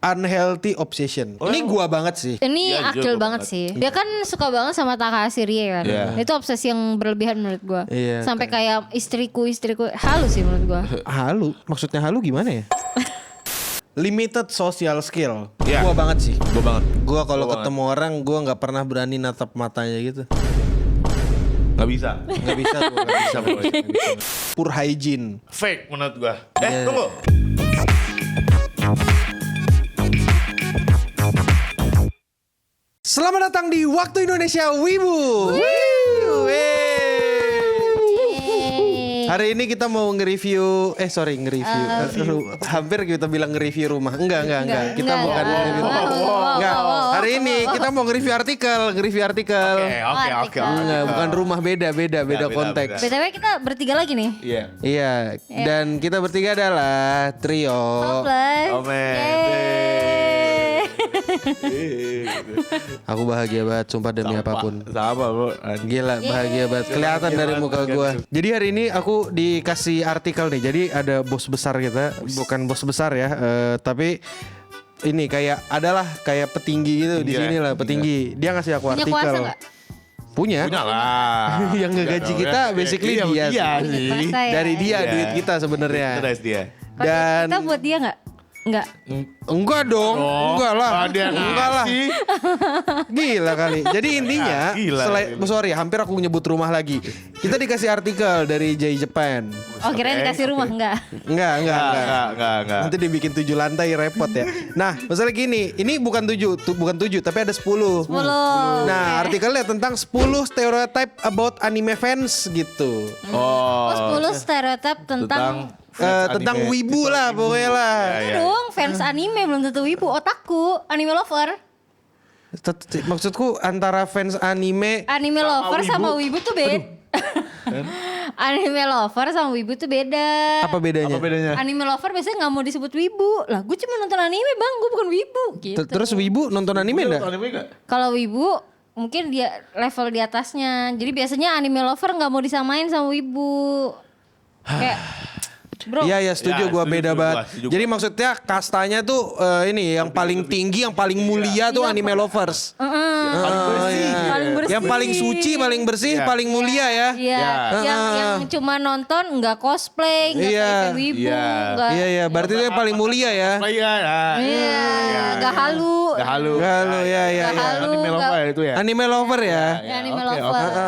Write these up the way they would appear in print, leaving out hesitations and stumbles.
unhealthy obsession. Ini gua banget sih. Ini Iya, akil juga banget sih. Dia kan suka banget sama Takahashi Rie kan. Iya. Itu obsesi yang berlebihan menurut gua. Iya, Sampai kayak istriku halu sih menurut gua. Halu, maksudnya halu gimana ya? Limited social skill. Iya. Gua banget sih. Gue banget. Gua kalau Gua ketemu orang gua nggak pernah berani natap matanya gitu. Gak bisa. Nggak bisa gua, nggak bisa. Pokoknya. Poor hygiene. Fake menurut gue. Iya. Tunggu. Selamat datang di Waktu Indonesia Wibu. Wey. Hari ini kita mau nge-review, hampir kita bilang nge-review rumah. Enggak. Kita enggak, bukan enggak. nge-review rumah. Enggak. Hari ini kita mau nge-review artikel. Oke. Enggak, bukan rumah, beda konteks. beda. BTW kita bertiga lagi nih. Iya. Iya, dan kita bertiga adalah trio. Hopeless. Omen. Aku bahagia banget, sumpah demi apapun. Sama bro. Gila, bahagia banget. Kelihatan dari muka gua. Jadi hari ini aku dikasih artikel nih. Jadi ada bos besar kita, bukan bos besar ya, tapi ini adalah kayak petinggi gitu di Iya, sini lah, petinggi. Dia ngasih aku Punya artikel. kuasa nggak? Punya. Punya lah. Yang ngegaji kita basically Iya, dia Iya sih. sih. Kuasa ya. Dari dia Iya. duit kita sebenarnya. Itu dari dia. Dan Kita buat dia nggak? Enggak. enggak dong, enggak lah. Dia Enggak lah. ngasih. Gila kali. Jadi intinya, Gila. sorry, hampir aku nyebut rumah lagi. Kita dikasih artikel dari J Japan. Oh kirain dikasih rumah enggak? Enggak. Enggak. Nanti dibikin 7 lantai repot ya. Nah, masalah gini, ini bukan 7, tapi ada 10. 10. Nah, artikelnya tentang 10 stereotype about anime fans gitu. Oh. 10 stereotip tentang Tentang wibu lah pokoknya lah. Iya. dong fans anime belum tentu wibu, otaku, anime lover. Maksudku antara fans anime Anime lover sama wibu tuh beda. Anime lover sama wibu tuh beda. apa bedanya? Apa bedanya? Anime lover biasanya nggak mau disebut wibu. Lah, gue cuma nonton anime bang, gue bukan wibu. Gitu. Terus wibu nonton anime enggak? Anime enggak? Kalau wibu mungkin dia level di atasnya. Jadi biasanya anime lover nggak mau disamain sama wibu. Kayak bro. Iya setuju, Ya, gua setuju beda gua, banget. setuju Jadi maksudnya kastanya tuh ini yang paling tinggi, yang paling mulia tuh anime lovers. Paling bersih. Paling bersih. Yang paling suci, paling bersih, Iya. paling mulia ya. Iya, Ya. yang cuma nonton nggak cosplay, nggak Iya. kayak wibu, Iya. nggak. Iya, berarti itu yang paling mulia ya. Iya. Iya, nggak halu. Gak halu. Halu, ya. Nggak halu, Anime nggak- lover itu ya. Anime lover ya. Ya, anime Oke, lover. oke.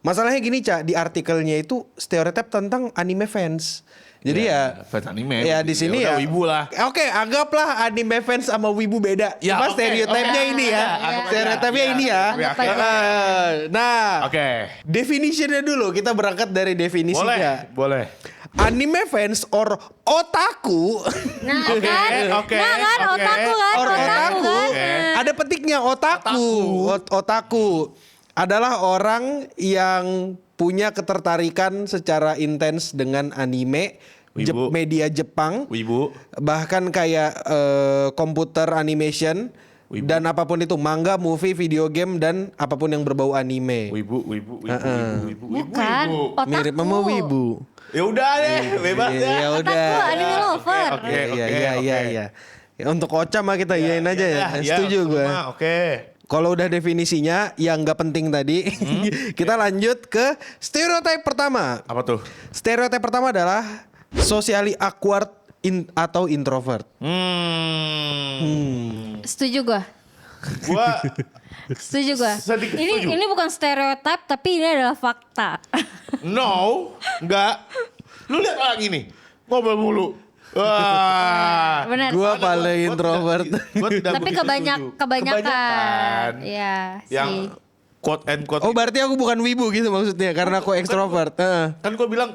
Masalahnya gini, Cak, di artikelnya itu stereotip tentang anime fans. Jadi ya fans anime. ya di sini udah ya wibu lah. Oke, anggaplah anime fans sama wibu beda. Ya, Cuma oke, stereotipnya oke. ini ya. Iya, anggap aja. Stereotipnya Iya, ini ya. anggap aja. Nah, Oke. definitionnya dulu. Kita berangkat dari definisinya. Boleh. Anime fans or otaku. Nah Oke, kan, oke, nah kan, oke. otaku kan, Or otaku otaku. kan. Ada petiknya otaku. Otaku adalah orang yang punya ketertarikan secara intens dengan anime, Wibu. media Jepang, Wibu. bahkan kayak komputer animation Wibu. dan apapun itu, manga, movie, video game dan apapun yang berbau anime. Wibu. Bukan, otaku. Mirip sama wibu. Ya udah deh, bebas ya. Ya udah. Otaku anime lover. Oke. Iya. Ya, untuk Ocha mah kita iyain aja ya. Setuju gue. Oke. Kalau udah definisinya yang nggak penting tadi, kita lanjut ke stereotip pertama. Apa tuh? Stereotip pertama adalah socially awkward atau introvert. Setuju gua. Gua Setuju gua. Sedikit setuju. Ini bukan stereotip tapi ini adalah fakta. no, enggak. Lu lihat orang ini ngobrol mulu. Wah. Benar. Gua paling introvert. Gua tidak Tapi begitu setuju. kebanyakan. Iya Yang sih. quote and quote. Oh berarti aku bukan wibu gitu maksudnya karena aku ekstrovert. Kan gua bilang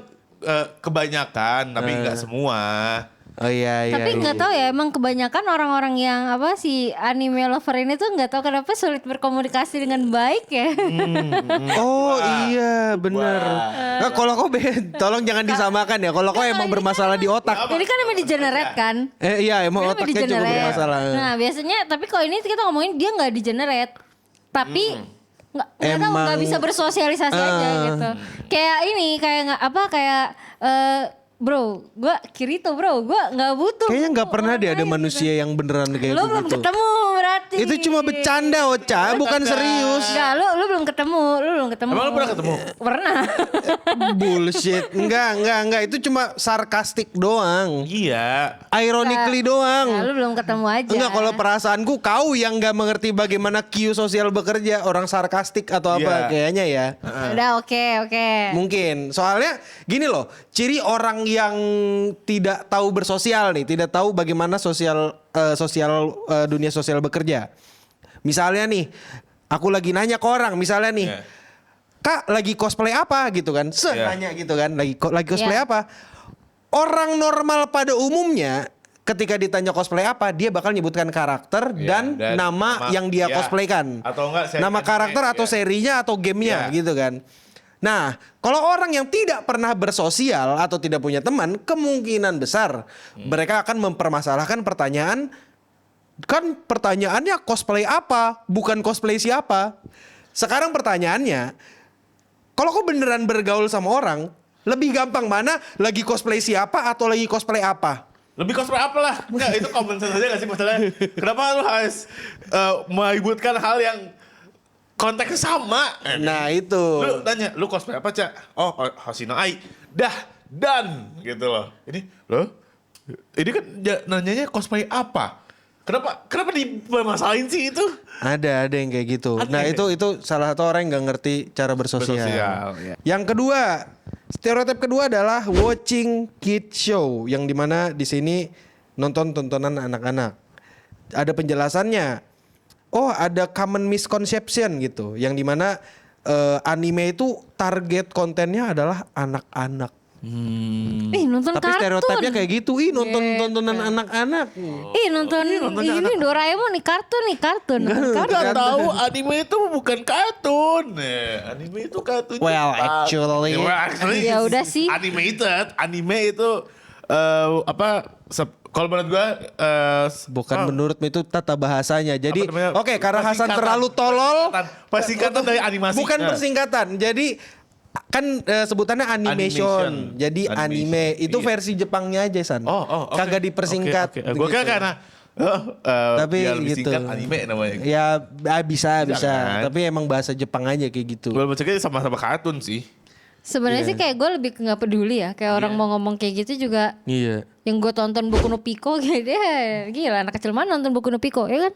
kebanyakan, tapi enggak semua. Oh iya. Tapi nggak tahu ya, emang kebanyakan orang-orang yang apa sih anime lover ini tuh nggak tahu kenapa sulit berkomunikasi dengan baik ya. Oh iya bener. Nah, kalau kau tolong jangan disamakan ya. Kalau kau emang bermasalah di otak. Ini kan emang di-generate kan. Iya emang Ini otaknya juga di-generate. bermasalah. Nah biasanya, tapi kalau ini kita ngomongin dia nggak di-generate, tapi nggak tahu, Emang- nggak bisa bersosialisasi aja gitu. Kayak ini, kayak nggak apa, kayak bro, gue Kirito bro, gue nggak butuh. Kayaknya nggak pernah deh ada Orang lain manusia yang beneran kayak gitu. Lo belum begitu. ketemu berarti. Itu cuma bercanda Ocha, bukan serius. Enggak, lu belum ketemu, Emang lu pernah ketemu? Pernah. Bullshit. Enggak. Itu cuma sarkastik doang. Iya. Ironically doang. Nah, lu belum ketemu aja. Enggak, kalau perasaanku kau yang nggak mengerti bagaimana Q sosial bekerja, orang sarkastik atau apa Iya. kayaknya ya. Udah oke. Mungkin. Soalnya gini loh, ciri orang yang tidak tahu bersosial nih, tidak tahu bagaimana dunia sosial bekerja. Misalnya nih, aku lagi nanya ke orang, misalnya nih, Iya. Kak lagi cosplay apa gitu kan? Iya. Nanya gitu kan, lagi cosplay Iya. apa? Orang normal pada umumnya ketika ditanya cosplay apa, dia bakal nyebutkan karakter dan nama yang dia cosplaykan. Atau enggak seri nama anime, karakter atau ya. serinya atau gamenya gitu kan. Nah, kalau orang yang tidak pernah bersosial atau tidak punya teman, kemungkinan besar mereka akan mempermasalahkan pertanyaan. Kan pertanyaannya cosplay apa, bukan cosplay siapa. Sekarang pertanyaannya, kalau kau beneran bergaul sama orang, lebih gampang mana lagi cosplay siapa atau lagi cosplay apa? Lebih cosplay apa lah? Enggak, itu common sense aja gak sih masalahnya? Kenapa lu harus menyebutkan hal yang konteksnya sama? Nah itu. Lu tanya, lu cosplay apa, Cak? Oh, Hoshino Ai. Dah, dan gitu loh. Ini kan nanyanya cosplay apa? Kenapa dimasalahin sih itu? Ada yang kayak gitu. Ada Nah ya? itu salah satu orang yang nggak ngerti cara bersosial. Ya. Yang kedua, stereotip kedua adalah watching kid show, yang dimana di sini nonton tontonan anak-anak. Ada penjelasannya. Oh, ada common misconception gitu, yang dimana anime itu target kontennya adalah anak-anak. Nonton Tapi kartun. stereotipnya kayak gitu. Nonton tontonan anak-anak. Nonton ini Doraemon nih kartun. Gak tahu anime itu bukan kartun. Anime itu kartun. Well, actually. Ya udah sih. Anime itu kalau menurut gua Bukan menurutmu, itu tata bahasanya. Jadi Apa namanya? oke, karena Hasan Persingkatan. terlalu tolol. Persingkatan dari animasi. Bukan persingkatan. Jadi kan sebutannya animation. Animation. Jadi Animation. anime itu Iya. versi Jepangnya aja San. oke. Kagak dipersingkat. Oke. Gua kira gitu. karena Tapi biar lebih gitu. singkat anime namanya. Ya bisa. kan? Tapi emang bahasa Jepang aja kayak gitu. Gua bacanya sama-sama kartun sih. Sebenarnya sih kayak gue lebih nggak peduli ya. Kayak orang mau ngomong kayak gitu juga. Iya. Yang gue tonton Boku no Pico kayak dia gila anak kecil mana nonton Boku no Pico ya kan?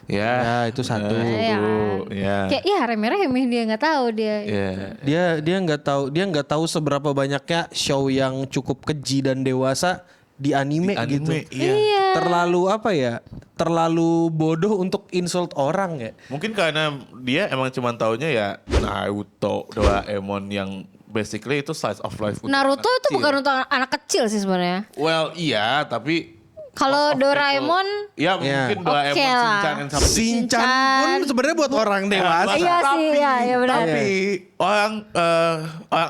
Ya, itu satu. Ya. Kayak ya remeh-remeh dia nggak tahu dia. Dia nggak tahu seberapa banyaknya show yang cukup keji dan dewasa di anime gitu. Iya. Terlalu apa ya? Terlalu bodoh untuk insult orang ya. Mungkin karena dia emang cuma taunya ya Naruto, Doraemon yang basically itu slice of life. untuk Naruto anak itu kecil. bukan untuk anak kecil sih sebenarnya. Well, iya, tapi Kalau most of Doraemon people- ya mungkin Doraemon, Oke lah. Shinchan, and something. Shinchan pun sebenarnya buat orang dewasa. Iya sih, iya benar. Tapi orang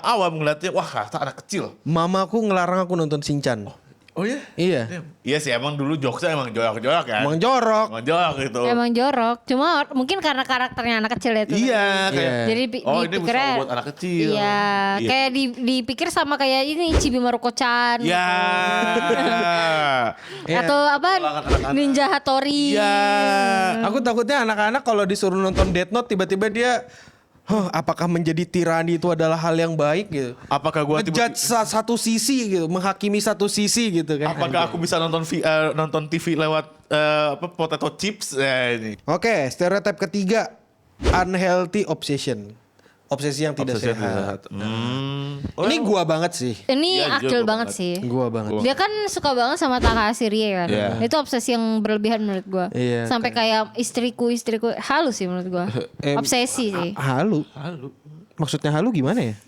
awam ngeliatnya wah kata anak kecil. Mamaku ngelarang aku nonton Shinchan. Oh iya? Iya. Iya sih emang dulu jokesnya emang jorok-jorok kan. Emang jorok. Emang jorok gitu. Emang jorok. Cuma mungkin karena karakternya anak kecil itu. Iya kayak. Iya. Jadi Oh ini dipikirnya bisa buat anak kecil. Iya, kayak dipikir sama kayak ini Chibi Maruko-chan. Ya. Atau apa Kalangan anak-anak. Ninja Hattori. Iya. Aku takutnya anak-anak kalau disuruh nonton Death Note tiba-tiba dia apakah menjadi tirani itu adalah hal yang baik gitu. Apakah gua Ngejudge satu sisi gitu, menghakimi satu sisi gitu kan. Apakah aku bisa nonton TV lewat potato chips ini? Oke, stereotip ketiga, unhealthy obsession. Obsesi yang tidak Obsesi yang sehat. tidak sehat. Ini gua banget sih. Ini Iya, akil jujur banget banget. sih. Gua banget. Dia kan suka banget sama Takahashi Rie kan. Iya. Itu obsesi yang berlebihan menurut gua. Iya, Sampai kayak istriku halus sih menurut gua. Obsesi sih. Halu. Halu. Maksudnya halu gimana ya?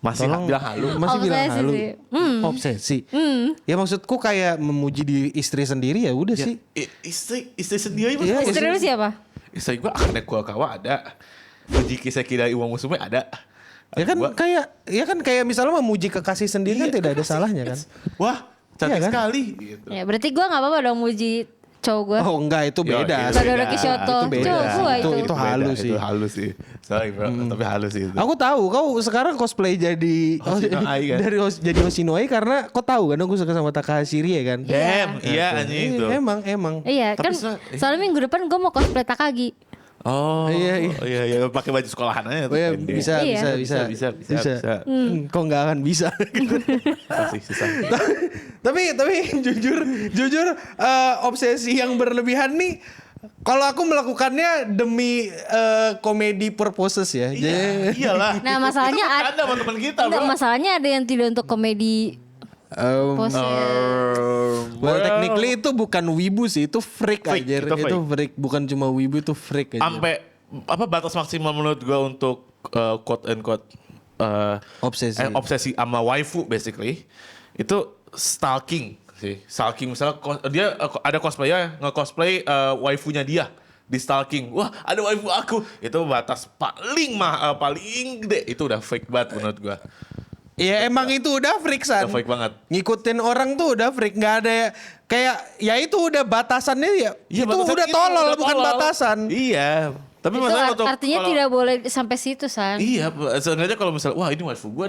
Masih bilang halu. Masih bilang Obsesi halu. sih. Obsesi. Ya maksudku kayak memuji di istri sendiri ya udah sih. Istri sendiri Iya, mas. Istri lu siapa? Istri gua akan kawa ada. Fuji Kiseki dari Uang Musume ada. Ya kan Gua- kayak misalnya memuji kekasih sendiri kan tidak ada salahnya kan. Wah, cantik Iya kan? sekali. Gitu. Ya berarti gua nggak apa-apa dong muji cowok gue. Oh enggak, itu Yo, beda. itu Todoroki beda. Shoto. Itu beda. Cowok gue itu. Itu halus beda, sih. Itu halus sih. Sorry bro, tapi halus sih itu. Aku tahu kau sekarang cosplay jadi Hoshino-ai kan? dari jadi Hoshino-ai karena kau tahu kan aku suka sama Takahashi Rie kan. Damn, iya anjing itu. Emang. Iya Tapi kan soalnya minggu depan gue mau cosplay Takagi. Oh, Iya. iya, pakai baju sekolahan aja. Oh ya, pendek. bisa. Bisa. Kok nggak akan bisa. Masih susah. tapi jujur obsesi yang berlebihan nih. Kalau aku melakukannya demi komedi purposes ya. Iya, iyalah. Nah, masalahnya Itu ada sama teman kita, Enggak, bro. masalahnya ada yang tidak untuk komedi pose. Well, technically itu bukan wibu sih, itu freak aja. itu Itu freak, bukan cuma wibu, itu freak aja. Sampai apa batas maksimal menurut gua untuk quote and quote obsesi sama waifu basically itu stalking sih. Stalking misalnya dia ada cosplayer nge-cosplay waifunya dia di stalking. Wah, ada waifu aku. Itu batas paling paling gede. Itu udah fake banget menurut gua. Ya emang itu udah freak San. Udah fake banget. Ngikutin orang tuh udah freak, nggak ada kayak ya itu udah batasannya ya. Iya, itu batasan udah itu tolol udah bukan tolol. batasan. Iya. Tapi Itu masalah untuk artinya kalau- tidak boleh sampai situ, San. Iya, sebenarnya kalau misalnya wah ini waifu gua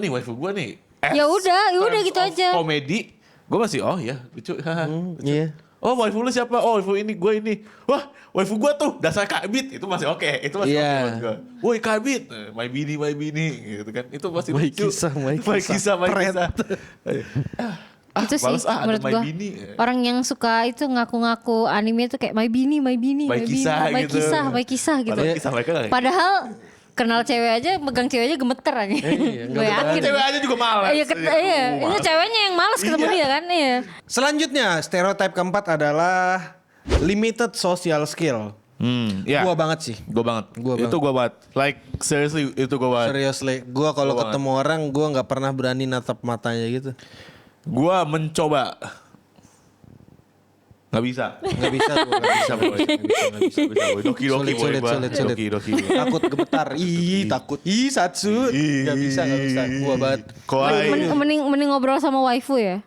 nih. Ya udah terms gitu of aja. Komedi, gua masih oh ya lucu. Iya. Oh waifu lu siapa? Oh waifu ini gue ini. Wah waifu gua tuh dasar kabit. Itu masih oke. Itu masih Iya. oke buat gua. Woi kabit. My bini gitu kan. Itu masih My lucu. kisah. My kisah. Itu sih males ada menurut my gua. bini. Orang yang suka itu ngaku-ngaku anime itu kayak my bini, My kisah gitu. my kisah gitu. Padahal kisah mereka nggak- Padahal kenal cewek aja, megang cewek aja gemeter aja. Gue yakin. Cewek aja juga malas. Iya, iya. Itu ceweknya yang malas ketemu Iya. dia kan, iya. Selanjutnya stereotip keempat adalah limited social skill. Ya. Gua banget sih. Gua banget. Gua Itu gua banget. Like seriously itu gua banget. Seriously, gua kalau Gua ketemu orang gua nggak pernah berani natap matanya gitu. Gua mencoba. Nggak bisa. Nggak bisa gua, nggak bisa. Nggak bisa, boy. Doki boy. Sulit. Gua. Sulit. Doki. Takut gemetar. Takut. Satsu. Nggak bisa. Gua banget. Kawaii. Mending ngobrol sama waifu ya.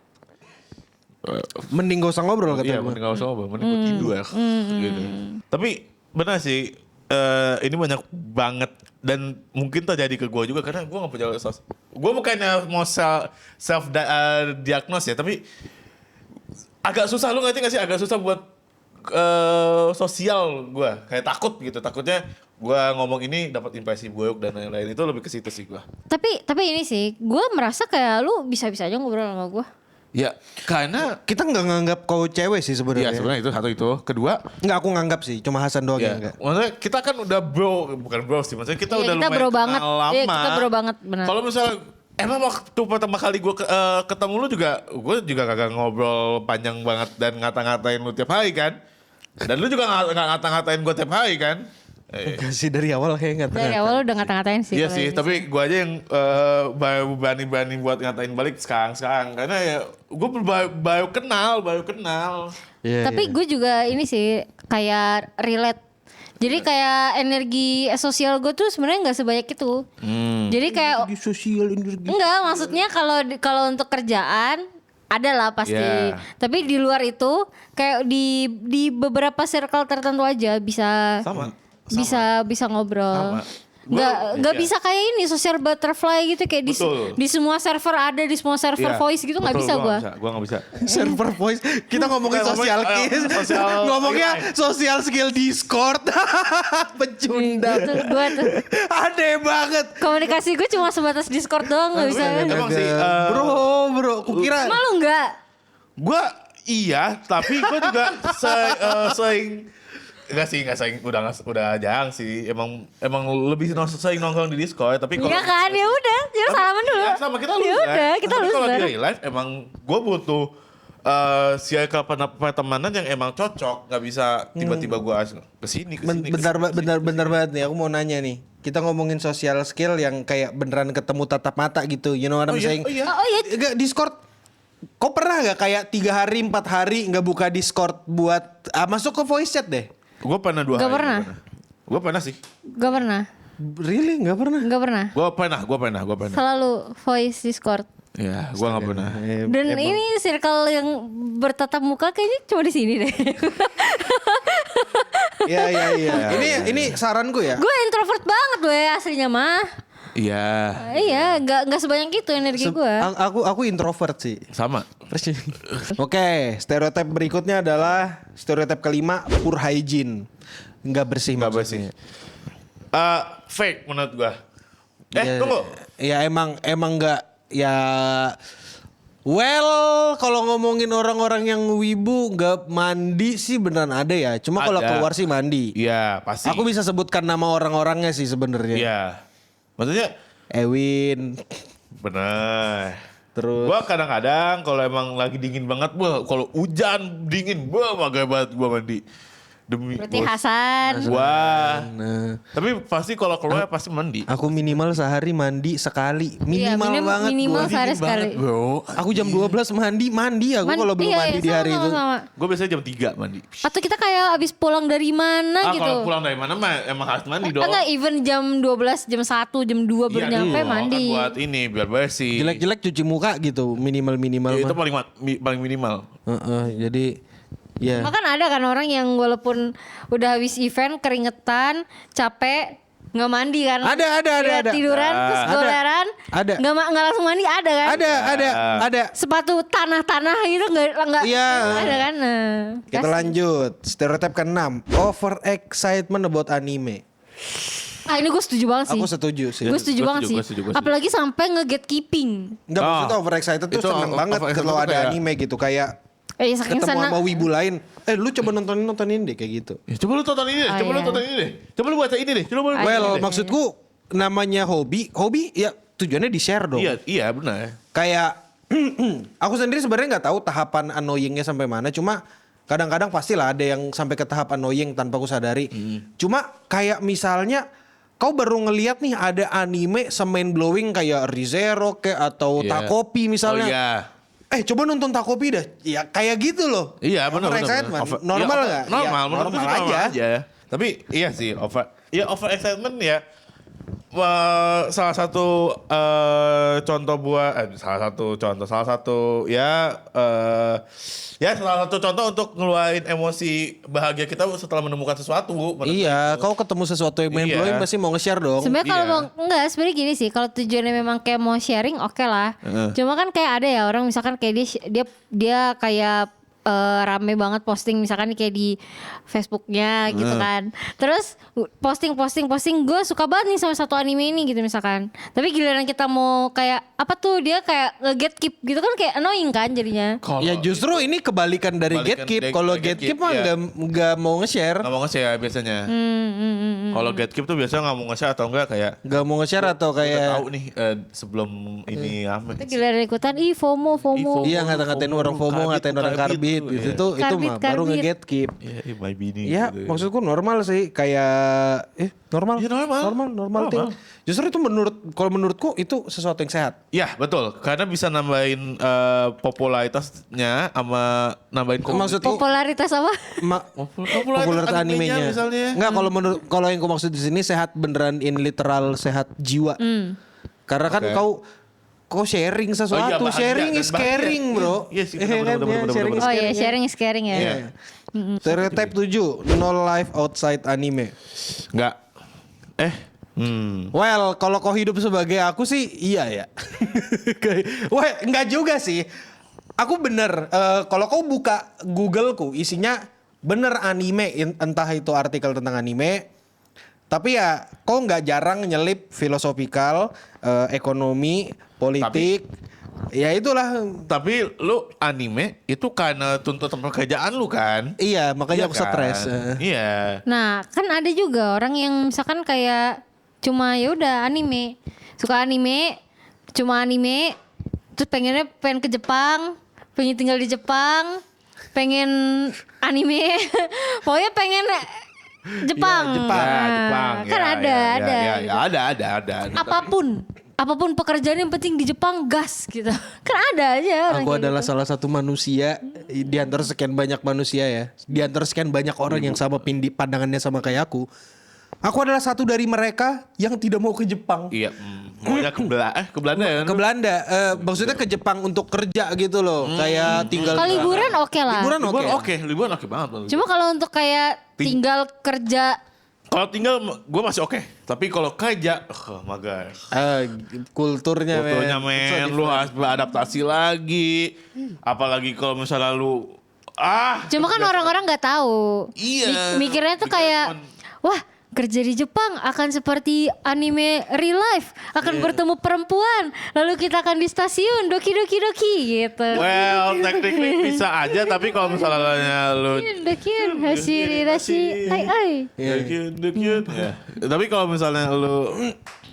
Mending gak usah ngobrol Iya, kata gua. mending gak usah ngobrol, mending gua tidur ya. Gitu. Tapi benar sih, ini banyak banget dan mungkin terjadi ke gue juga karena gue gak punya gue bukannya mau self diagnose ya, tapi agak susah, lu ngerti gak sih, agak susah buat sosial gue, kayak takut gitu, takutnya gue ngomong ini dapat impresi buruk dan lain-lain, itu lebih ke situ sih gue. Tapi ini sih, gue merasa kayak lu bisa-bisa aja ngobrol sama gue. Ya, karena Kita nggak nganggap kau cewek sih ya sebenarnya. sebenarnya itu satu itu, kedua Nggak, aku nganggap sih. Cuma Hasan doang ya, yang enggak. maksudnya kita kan udah bukan bro sih, maksudnya kita Iya, udah kita lumayan bro banget. kenal lama. Iya, kita bro banget, benar. Kalau misalnya emang waktu pertama kali gue ketemu lu juga, gue juga kagak ngobrol panjang banget dan ngata-ngatain lu tiap hari kan. Dan lu juga nggak ngata-ngatain gue tiap hari kan. Kasih dari awal kayak nggak Dari awal lu udah ngata-ngatain sih. Iya kalau sih, ini tapi gue aja yang berani-berani buat ngatain balik sekarang. Karena ya gue baru kenal. Iya, Tapi gue juga ini sih kayak relate. Jadi kayak energi sosial gue tuh sebenarnya nggak sebanyak itu. Jadi kayak di sosial energi. enggak, maksudnya kalau untuk kerjaan ada lah pasti. Yeah. Tapi di luar itu kayak di beberapa circle tertentu aja bisa bisa ngobrol. Sama. Nggak Iya. bisa kayak ini social butterfly gitu kayak Betul. di semua server ada, di semua server Iya, voice gitu nggak betul, bisa gue. Gue gak bisa. Server voice. Kita ngomongin Kita sosial ngomongin, skills. sosial Ngomongnya skill. sosial skill Discord. Pecundang. Gue tuh Aneh banget. komunikasi gue cuma sebatas Discord doang nggak bisa. Emang sih, bro, kukira Malu nggak? gue iya, tapi gue juga sering Enggak sering, udah jarang sih. Emang lebih sering nongkrong di Discord, tapi kalau Iya kan, ya udah, ya salaman dulu. Iya, sama kita lulus Ya udah, kita Tapi lulus kalau di bareng. real life emang gue butuh circle pertemanan yang emang cocok, nggak bisa tiba-tiba gue kesini. bentar banget nih. Aku mau nanya nih. Kita ngomongin social skill yang kayak beneran ketemu tatap mata gitu. You know what I'm saying? Oh iya. Oh iya, Enggak, Discord. Kau pernah gak kayak 3 hari 4 hari nggak buka Discord buat masuk ke voice chat deh? Gue pernah 2 Nggak hari. pernah. Gue pernah sih. gak pernah, Really? Nggak pernah? gak pernah. Gue pernah. Selalu voice Discord. Ya, gue nggak pernah. Dan ini circle yang bertatap muka kayaknya cuma di sini deh. Iya. Ini saranku ya. Gue introvert banget gue aslinya mah. Iya. Iya, nggak sebanyak itu energi gue. Aku introvert sih. Sama. Oke, stereotip berikutnya adalah stereotip kelima, poor hygiene. Nggak bersih Nggak maksudnya. Fake menurut gue. Ya, Tunggu. Ya emang nggak ya. Well, kalau ngomongin orang-orang yang wibu nggak mandi sih beneran ada ya. Cuma kalau Ada. keluar sih mandi. Iya, pasti. Aku bisa sebutkan nama orang-orangnya sih sebenarnya. Iya. Maksudnya Ewin, bener. terus Gua kadang-kadang kalau emang lagi dingin banget, kalau hujan dingin, magai banget gua mandi. Demi Berarti bos. Hasan. Wah. nah, Tapi pasti kalau keluar pasti mandi. aku minimal sehari mandi sekali. Iya, Minimal banget minimal gua. sehari Dingin banget, sekali. bro. Aku jam 12 mandi aku kalau belum iya, mandi di hari itu. sama. Gue biasanya jam 3 mandi. Atau kita kayak abis pulang dari mana gitu. Kalau pulang dari mana mah emang harus mandi dong. Enggak, even jam 12, jam 1, jam 2 baru nyampe dong, mandi. Kan buat ini biar bersih. Jelek-jelek cuci muka gitu, minimal Ya, itu mah. paling minimal. Jadi ya. Bahkan ada kan orang yang walaupun udah habis event keringetan, capek, nggak mandi kan? Ada. Ya, tiduran terus Ada. goleran, Ada. nggak langsung mandi ada kan? Ada. Sepatu tanah gitu nggak Iya. ada kan? Nah, Kita kasih. lanjut. Stereotip ke-6, over excitement about anime. Ah ini gue setuju banget sih. Aku setuju sih. Gue setuju Gua banget setuju, sih. gua setuju. Apalagi sampai nge-gatekeeping. Enggak Oh. maksudnya over excited tuh Itu seneng banget over excited kalau tuh ada kayak- anime gitu kayak Saking ketemu senang. sama wibu lain. Lu coba nontonin deh kayak gitu. Ya, coba lu tonton ini deh, Oh, coba lu iya. tonton ini deh. Coba lu baca ini deh. Coba lu baca Well, ini deh. maksudku namanya hobi ya tujuannya di-share dong. Iya benar. Kayak aku sendiri sebenarnya nggak tahu tahapan annoyingnya sampai mana. Cuma kadang-kadang pastilah ada yang sampai ke tahap annoying tanpa aku sadari. Cuma kayak misalnya kau baru ngelihat nih ada anime semain blowing kayak ReZero kayak atau Iya. Takopi misalnya. Oh iya. Coba nonton Takopi dah. Ya kayak gitu loh. Iya benar Over benar. excitement. Over- Normal iya, nggak? Normal, Ya, menurut gue normal sih aja. Tapi iya sih over excitement ya. Salah satu contoh untuk ngeluarin emosi bahagia kita setelah menemukan sesuatu. menurut Iya, aku. kau ketemu sesuatu yang main Iya. blowing pasti mau nge-share dong. Sebenarnya kalau Iya. mau enggak sebenarnya gini sih, kalau tujuannya memang kayak mau sharing oke lah. Cuma kan kayak ada ya orang misalkan kayak dia kayak rame banget posting misalkan kayak di Facebooknya gitu kan. Terus posting gue suka banget nih sama satu anime ini gitu misalkan. Tapi giliran kita mau kayak apa tuh dia kayak nge-gatekeep gitu kan kayak annoying kan jadinya. Kalau- Ya justru ini kebalikan dari Kebalikan gatekeep. dari Kalau gatekeep, gatekeep mah iya. nggak mau nge-share. nggak mau nge-share biasanya. Kalau gatekeep tuh biasanya nggak mau nge-share atau enggak kayak Nggak mau nge-share atau udah kayak tahu nih sebelum ini rame. Itu giliran ikutan FOMO. iya ngata-ngatain orang FOMO, ngatain orang karbit gitu. Itu mah baru Karbit. nge-gatekeep. Ya, my bini. Ya gitu. maksudku normal sih kayak normal. Iya, normal. thing. Justru itu kalau menurutku itu sesuatu yang sehat. Ya betul, karena bisa nambahin popularitasnya sama nambahin Maksudku Popularitas apa? popularitas animenya misalnya. Enggak kalau yang aku maksud di sini sehat beneran in literal sehat jiwa. Karena kan Oke. kau sharing Oh iya, sesuatu, bahagia sharing dan is bahagia. caring, bro. Iya sih, Kan, bener-bener. sharing is Oh iya, caring. sharing is caring ya. Iya. Stereotype 7, no life outside anime. Enggak. Well, kalau kau hidup sebagai aku sih iya ya. Wah, enggak juga sih. Aku bener, kalau kau buka Googleku isinya bener anime, entah itu artikel tentang anime. Tapi ya kau nggak jarang nyelip filosofikal, ekonomi, politik. Ya itulah. Tapi lu anime itu karena tuntutan pekerjaan lu kan? Iya, makanya Iya aku kan? stres. Iya. Nah, kan ada juga orang yang misalkan kayak cuma ya udah anime, suka anime, cuma anime, terus pengen ke Jepang, pengen tinggal di Jepang, pengen anime, pokoknya pengen Jepang. Ya, Jepang. Ya, Nah, Jepang. kan Ya, ada, ya, ada. ya, ya, ada. Apapun pekerjaan yang penting di Jepang gas gitu. Kan ada aja orang Aku kayak adalah gitu. salah satu manusia di antara sekian banyak manusia ya. Di antara sekian banyak orang yang sama pandangannya sama kayak aku. Aku adalah satu dari mereka yang tidak mau ke Jepang. Iya. maunya ke Belanda ya. Ke Belanda, maksudnya ke Jepang untuk kerja gitu loh. Kayak tinggal Kalau liburan oke lah. Liburan oke banget. Cuma kalau untuk kayak tinggal kerja, Kalau tinggal gue masih oke. Tapi kalau kerja, oh my god. kulturnya Men, lu harus beradaptasi lagi. Apalagi kalau misalnya lu cuma kan orang-orang nggak tahu. Iya. Mikirnya tuh kayak, wah kerja di Jepang akan seperti anime real life, akan bertemu perempuan, lalu kita akan di stasiun doki gitu. Well, technically bisa aja, tapi kalau misalnya lu Dokiun hashiri dashi ai. Dokiun. Ya. Tapi kalau misalnya lu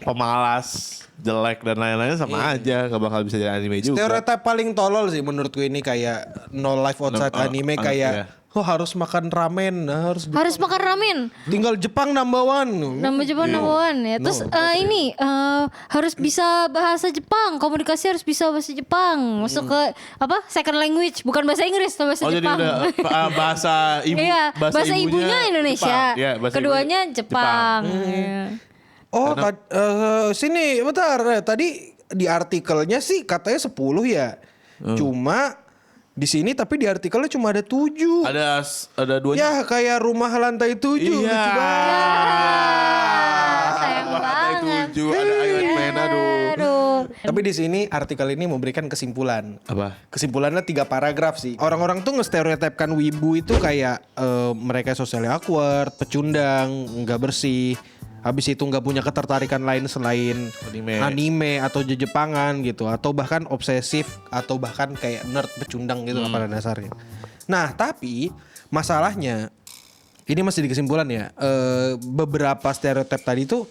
pemalas, jelek dan lain-lain sama aja, gak bakal bisa jadi anime juga. Stereotip paling tolol sih menurutku ini kayak no life outside anime kayak harus makan ramen, harus makan ramen. tinggal Jepang number one. Nama Jepang number one ya. Terus ini harus bisa bahasa Jepang, komunikasi harus bisa bahasa Jepang. Masuk ke second language, bukan bahasa Inggris, tapi bahasa Jepang. Jadi udah bahasa ibu, iya, bahasa ibunya Indonesia. Jepang. Ya, bahasa keduanya Jepang. Iya. Sini bentar. Tadi di artikelnya sih katanya 10 ya. Cuma di sini tapi di artikelnya cuma ada 7. Ada 2. Ya kayak rumah lantai 7. Iya. Lucu banget. Sayang banget. 7 ada Iron Man, aduh. Tapi di sini artikel ini memberikan kesimpulan. Apa? Kesimpulannya 3 paragraf sih. Orang-orang tuh nge-stereotipkan wibu itu kayak mereka socially awkward, pecundang, nggak bersih. Habis itu nggak punya ketertarikan lain selain anime atau Jepangan gitu, atau bahkan obsesif atau bahkan kayak nerd pecundang gitu pada dasarnya. Nah tapi masalahnya ini masih di kesimpulan ya, beberapa stereotip tadi tuh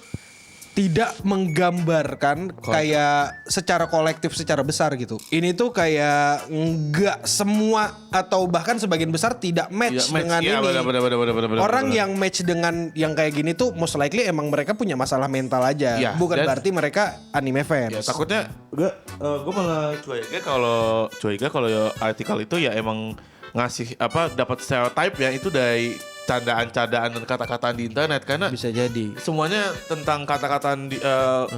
tidak menggambarkan kayak secara kolektif secara besar gitu. Ini tuh kayak nggak semua atau bahkan sebagian besar tidak match dengan ini. Bener, Orang yang match dengan yang kayak gini tuh most likely emang mereka punya masalah mental aja. Ya, bukan berarti mereka anime fans. Ya, takutnya gue malah curiga kalau artikel itu ya emang ngasih dapat stereotype ya itu dari candaan-candaan dan kata-kataan di internet, karena Bisa jadi semuanya tentang kata-kataan di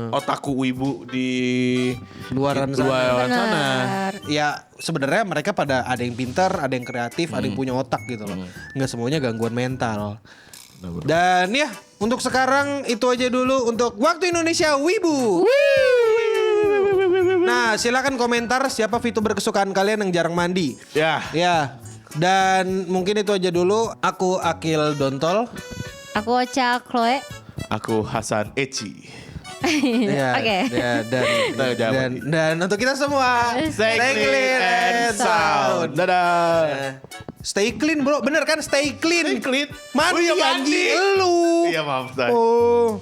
otaku wibu di luaran luaran sana. Benar. Ya sebenarnya mereka pada ada yang pintar, ada yang kreatif, ada yang punya otak gitu loh. Nggak semuanya gangguan mental. Dan ya untuk sekarang itu aja dulu untuk Waktu Indonesia Wibu. Nah silakan komentar siapa VTuber kesukaan kalian yang jarang mandi. Ya. Dan mungkin itu aja dulu. Aku Akil Dontol. Aku Ocha Chloe. Aku Hasan Eci. Oke. Dan untuk kita semua Stay clean and sound. Dadah. Stay clean bro, bener kan stay clean. Stay clean. Mandi Oh iya, mandi. anjing, lu. Iya maaf. Oh.